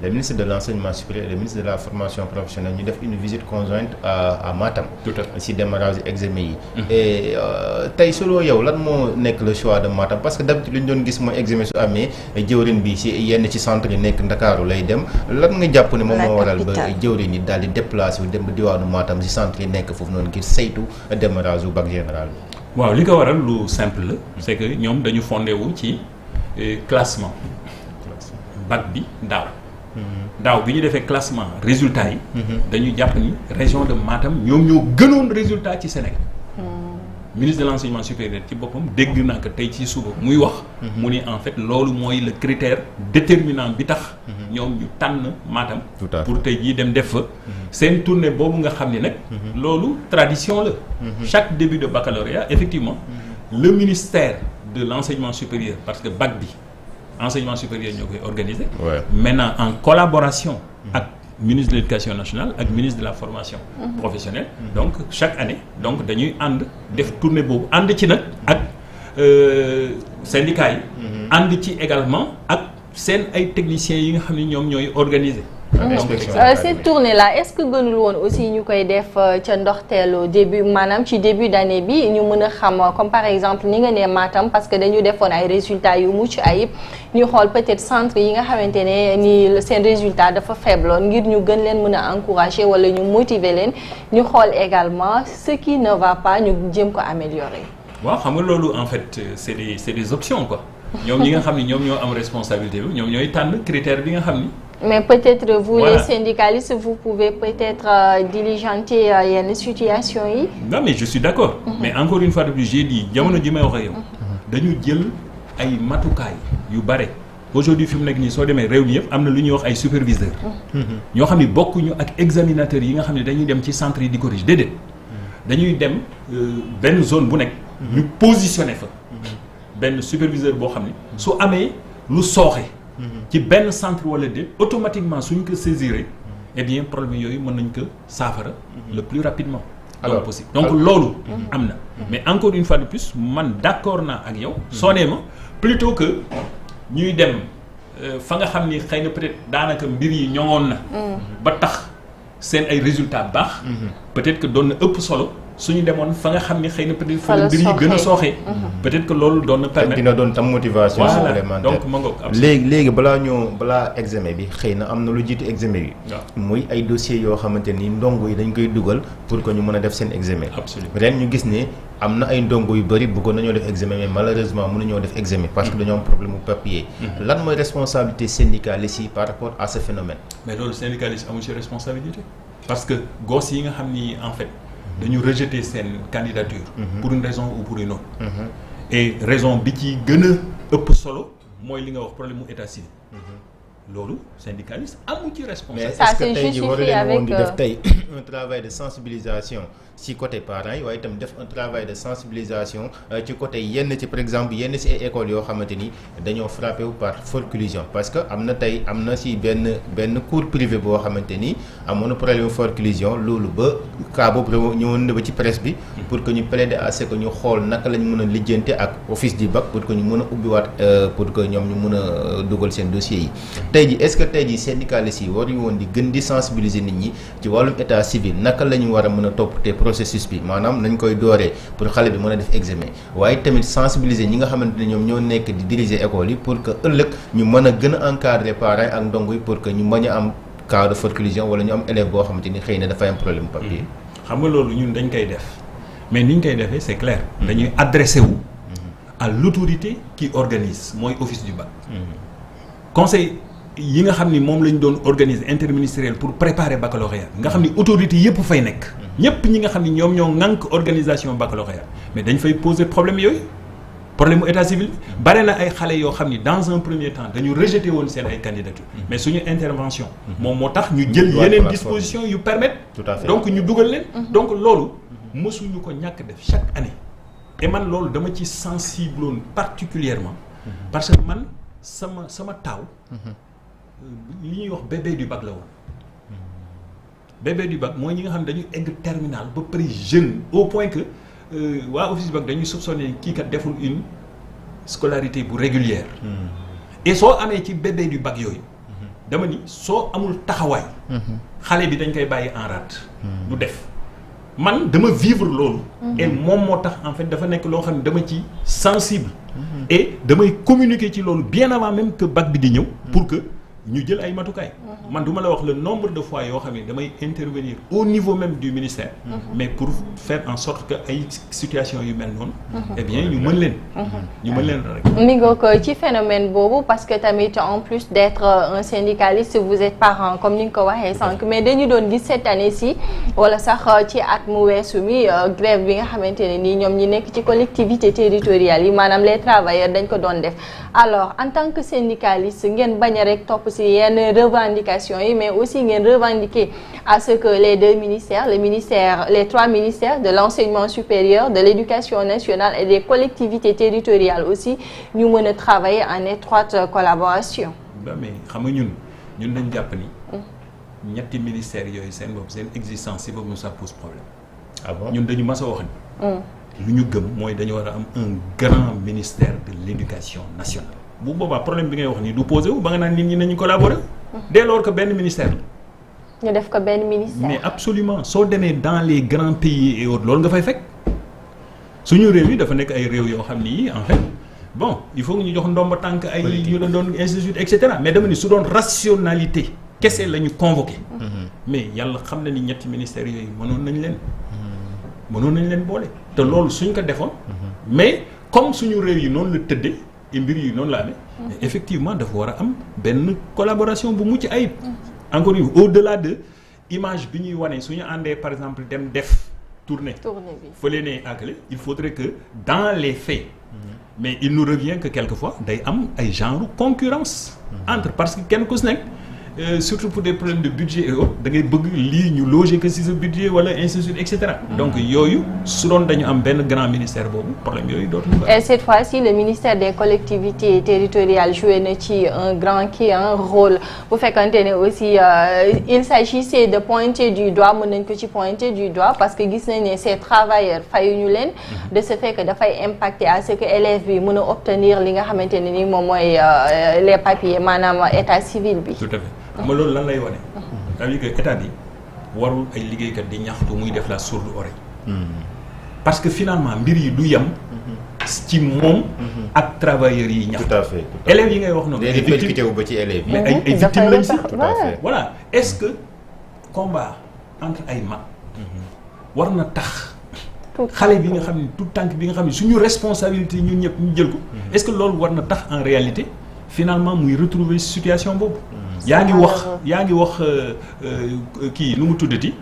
le ministre de l'enseignement supérieur et le ministre de la formation professionnelle ñu def une visite conjointe à Matam. tout à fait si démarrage examen yi. et tey selon yow lan moo nekk le choix de Matam parce que d'habitude li ñu doon gis mooy examen su amee jëwrin bi si yenn ci centre yi nekk Ndakaaru lay dem lan nga jàpp ne moom moo waral ba jëwrin yi daal di déplacé wu dem ba diwaanu Matam si centre yi nekk foofu noonu ngir saytu démarrage bu bac général bi. waaw li ko waral lu simple la c'est que ñoom dañu fondé wu ci classement bac bi daaw bi ñu defee classement résultat yi dañu jàpp ni région de Matam ñoom ñoo gënoon résultat ci Sénégal ministre de l'enseignement supérieur ci boppam dégg naa ko tey ci suba muy wax mu ni en fait loolu mooy le critère déterminant bi tax ñoom ñu tànn Matam pour tey jii dem def fa seen tournée boobu nga xam ni nag loolu tradition la chaque début de baccalauréat effectivement le ministère de l'enseignement supérieur parce que bac bi enseignement supérieur ñoo koy organiser maintenant en collaboration ak ministre de l'éducation nationale ak ministre de la formation professionnelle donc chaque année donc dañuy ànd def tournée boobu ànd ci nag ak syndicats yi ànd ci également ak seen ay techniciens yi nga xam ne ñoom ñooy organiser cette tournée là est-ce que gënul woon aussi ñu koy def ca ndoxteelu début maanaam ci début d'année bi ñu mën a xam comme par exemple ni nga nee Matam parce que dañu defoon ay résultats yu mucc ayib ñu xool peut-être centre yi nga xamante ne ni seen résultat dafa faibloon ngir ñu gën leen mën a encourager wala ñu motiver leen ñu xool également ce qui ne va pas ñu jéem ko améliorer. waaw xam nga loolu en fait c'est des options quoi. ñoom ñi nga xam ni ñoom ñoo am responsabilité bi ñoom ñooy tànn critère bi nga xam ni. mais peut-être vous les syndicalistes vous pouvez peut-être diligenter yenn situation yi. non mais je suis d'accord. mais encore une fois de plus j'ai dit jamono ji may wax ak yow. dañu jël ay matukaay yu bare. aujourd'hui fi mu nekk nii soo demee réew mi yëpp am na lu ñuy wax ay superviseurs. ñoo xam ni bokkuñu ak examinateurs yi nga xam ne dañuy dem ci centre yi di corriger déedéet. dañuy dem benn zone bu nekk. ñu positionner fa. benn superviseur boo xam ne su amee lu sooxe. ci benn centre wala déet automatiquement suñ ko saisiré eh bien problème yooyu mën nañ ko saafara le plus rapidement donc possible donc loolu am na mais encore une fois de plus man d'accord naa ak yow soo nee ma plutôt que ñuy dem fa nga xam ni xëy na peut-être daanaka mbir yi ñoŋoon na ba tax seen ay résultats baax peut-être que doon na ëpp solo suñu demoon fa nga xam ni xëy na peut-être fa la mbir yi gën a sooxee peut-être que loolu doon na permettre dina doon tam motivation supplémentaire donc ma ngoog léegi balaa examen bi xëy na am na lu jiitu examen bi muy ay dossiers yoo xamante ni ndongo yi dañ koy dugal pour que ñu mën a def seen examen ren ñu gis ne am na ay ndongo yu bëri bëggoon nañoo def examen mais malheureusement mënuñoo def examen parce que dañoo am problème mu papier lan mooy responsabilité syndicaliste yi par rapport à ce phénomène mais loolu syndicaliste amu ci responsabilité parce que gosses yi nga xam ni en fait dañu rejeter seen candidature pour une raison ou pour une autre et raison bi ci gën a ëpp solo mooy li nga wax problème mu état civil loolu syndicaliste amu ci responsabilité. ça c'est justifié avec di def tey un travail de sensibilisation ci côté parents yi waaye itam def un travail de sensibilisation ci côté yenn ci par exemple yenn ci ay écoles yoo xamante ni dañoo frappé wu par forclusion parce que am na ci benn cours privé boo xamante ni amoon na problème forclusion loolu ba cas boobu ñëwoon na ba ci presse bi pour que ñu plaider à ce que ñu xool naka lañ mën a lijjante ak office du bac pour que ñu mën a ubbiwaat pour que ñoom ñu mën a dugal seen dossiers yi tey ji est-ce que tey ji syndicalistes yi waruñu woon di gën di sensibiliser nit ñi ci wàllum état civil naka la ñu war a mën a toppatee processus bi maanaam nañ koy dooree pour xale bi mën a def examen waaye tamit sensibiliser ñi nga xamante ne ñoom ñoo nekk di diriger école yi pour que ëllëg ñu mën a gën a encadrer parents ak ndongo yi pour que ñu mën a am cas de forclusion wala ñu am élève boo xamante ni xëy na dafay am problème papier. xam nga loolu ñun dañ koy def mais ni ñu koy defee c'est clair. dañuy adressé wu à l'autorité qui organise mooy office du bac. conseil yi nga xam ni moom lañ doon organiser interministériel pour préparer baccalauréat nga xam ni autorité yëpp fay nekk. ñëpp ñi nga xam ni ñoom ñoo ŋànk organisation baccalauréat mais dañ fay poser problème yooyu problème mu état civil bare na ay xale yoo xam ni dans un premier temps dañu rejeté woon seen ay candidature mais suñu intervention moom moo tax ñu jël yeneen disposition yu permettre donc ñu dugal leen donc loolu mësuñu ko ñàkk def chaque année et man loolu dama ci sensible woon particulièrement parce que man sama taaw li ñuy wax bébé du bac la woon bébé du bac mooy ñi nga xam ne dañuy egg terminal ba pare jeune au point que waa office du bac dañuy soupçonner kii kat deful une scolarité bu régulière et soo amee ci bébé du bac yooyu dama ni soo amul taxawaay. xale bi dañ koy bàyyi en rade. du def man dama vivre loolu. et moom moo tax en fait dafa nekk loo xam ne dama ci sensible. et damay communiquer ci loolu bien avant même que bac bi di ñëw. pour que ñu jël ay matukaay. man du ma la wax le nombre de fois yoo xam ne damay intervenir au niveau même du ministère. mais pour faire en sorte que ay situation yu mel noonu. eh bien ñu mën leen. ñu mën leen rek. mi nga ko ci phénomène boobu parce que tamit en plus d'être un syndicaliste vous êtes parent comme ni nga ko waxee sànq mais dañu doon gis cette année ci wala sax ci at mu weesu mi grève bi nga xamante ne nii ñoom ñi nekk ci collectivité territoriales yi maanaam les travailleurs dañ ko doon def alors en tant que syndicaliste ngeen bañ a rek topp ci yenn revendications yi mais aussi ngeen revendiquer à ce que les deux ministères les trois ministères de l'enseignement supérieur de l'éducation nationale et des collectivités territoriales aussi ñu mën a travailler en étroite collaboration. mais xam nga ñun dañ jàpp ni ñetti ministères yooyu seen bopp seen existence si boobu ça pose problème. ah bon ñun dañu mas a wax ni lu ñu gëm mooy dañu war a am un grand ministère de l'éducation nationale. bu boobaa problème bi ngay wax nii du posé wu ba nga naan nit ñi nañu collaborer. dès lors que benn ministère la. ñu def ko benn ministère. mais absolument soo demee dans les grands pays et autres loolu nga fay fekk suñu réew yi dafa nekk ay réew yoo xam ni en fait bon il faut que ñu jox ndomba tànk ay ñu la doon institut et cetera mais dama ni su doon rationalité kese la ñu convoqué. mais yàlla xam na ni ñetti ministères yooyu mënoon nañ leen boole. te loolu suñ ko defoon. mais comme suñu réew yi noonu la tëddee. mbir yi noonu la amee. effectivement dafa war a am benn collaboration bu mucc ayib. encore une fois au-delà de image bi ñuy wane su ñu àndee par exemple dem def tournée bi fële ne àggale il faudrait que dans les faits. mais il nous revient que quelquefois day am ay genre concurrence. entre parce que kenn ku si nekk surtout pour des problèmes de budget et autres da ngay bëgg lii ñu loger que si sa budget wala institut et cetera. donc yooyu su doon dañu am benn grand ministère boobu problème yooyu dootuñu ko. et cette fois-ci le ministère des collectivités territoriales joué na ci un grand rôle bu fekkante ne aussi il s'agissait de pointer du doigt mën nañ ko ci pointer du doigt parce que gis nañ ne ces travailleurs fayuñu leen. de ce fait que dafay impacter à ce que élève bi mën a obtenir li nga xamante ne ni moom mooy les papiers maanaam état civil bi. tout à fait. xam nga loolu lan lay wane. c'est-à-dire que état bi warul ay liggéeykat di ñaxtu muy def la sourde oreille. parce que finalement mbir yi du yem. ci moom. ak travailleurs yi ñaxtu. tout à fait élèves yi ngay wax noonu. ay victimes ba ci élèves yi. mais ay victimes lañ si. tout à fait voilà est-ce que combat entre ay mag. war na tax. xale bi nga xam ne tout tànk bi nga xam ne suñu responsabilité ñun ñëpp ñu jël ko. est-ce que loolu war na tax en réalité. finalement muy retrouver situation boobu. yaa ngi wax kii nu mu tuddati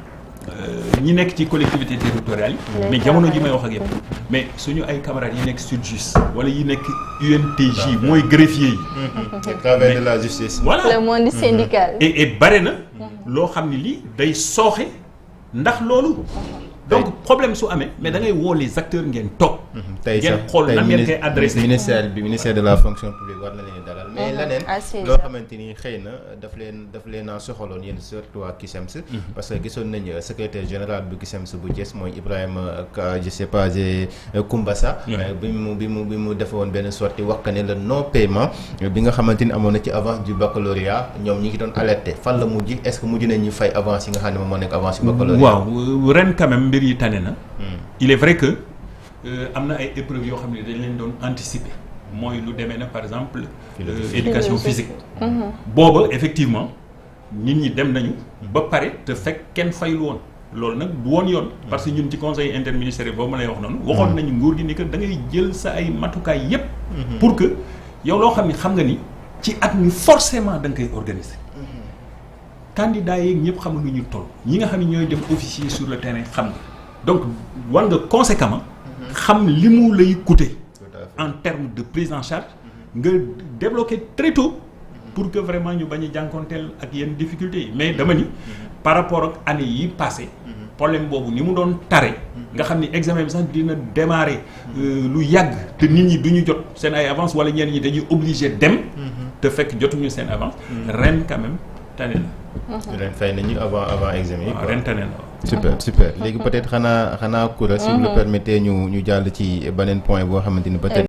ñi nekk ci collectivité territoriale yi. mais jamono ji may wax ak yëpp. mais suñu ay camarades yi nekk SYTJUST wala yi nekk UNTJ mooy greffier yi. le travail de la justice. voilà le monde syndical. et bare na loo xam ne lii day sooxe ndax loolu. donc problème su amee mais da ngay woo les acteurs ngeen toog. tey ngeen xool nan ngeen koy adressé. ministère de la fonction publique war na leen dalal. mais leneen loo xamante ni xëy na daf leen a soxaloon yéen surtout waa CUSEMS. parce que gisoon nañu secrétaire général bu CUSEMS bu Thiès mooy Ibrahima je sais pas Koumbassa. bi mu defoon benn sortie wax que ne le non paiement bi nga xamante ni amoon na ci avance du baccalauréat ñoom ñi ngi doon alerté fan la mujj est-ce que mujj nañ ñu fay avance yi nga xam ne moom moo nekk avance du baccalauréat. waaw ren quand même mbir yi tane na. il est vrai que am na ay épreuves yoo xam ne dañ leen doon anticiper mooy lu demee na par exemple éducation physique. booba effectivement nit ñi dem nañu ba pare te fekk kenn fayul woon loolu nag du woon yoon. parce que ñun ci conseil interministériel boobu ma lay wax noonu. waxoon nañu nguur gi ni que da ngay jël sa ay matukaay yépp pour que yow loo xam ne xam nga ni ci at mi forcément da nga koy organiser. candidats yeeg ñëpp xam nga ñu toll ñi nga xam ne ñooy def officier sur le terrain xam nga donc war nga conséquemment xam li mu lay coûter en termes de prise en charge nga débloquer très tôt pour que vraiment ñu bañ a jànkoonteel ak yenn difficultés yi mais dama ni par rapport ak année yi passé problème boobu ni mu doon tare nga xam ni examen bi sax dina démarrer lu yàgg te nit ñi duñu jot seen ay avance wala ñenn ñi dañuy obligé dem te fekk jotuñu seen avance ren quand même tane na. ren fay nañu avant examen yi. waaw ren tane na. super léegi peut-être xanaa Koura si vous le permettez ñu jàll ci beneen point boo xamante ni peut-être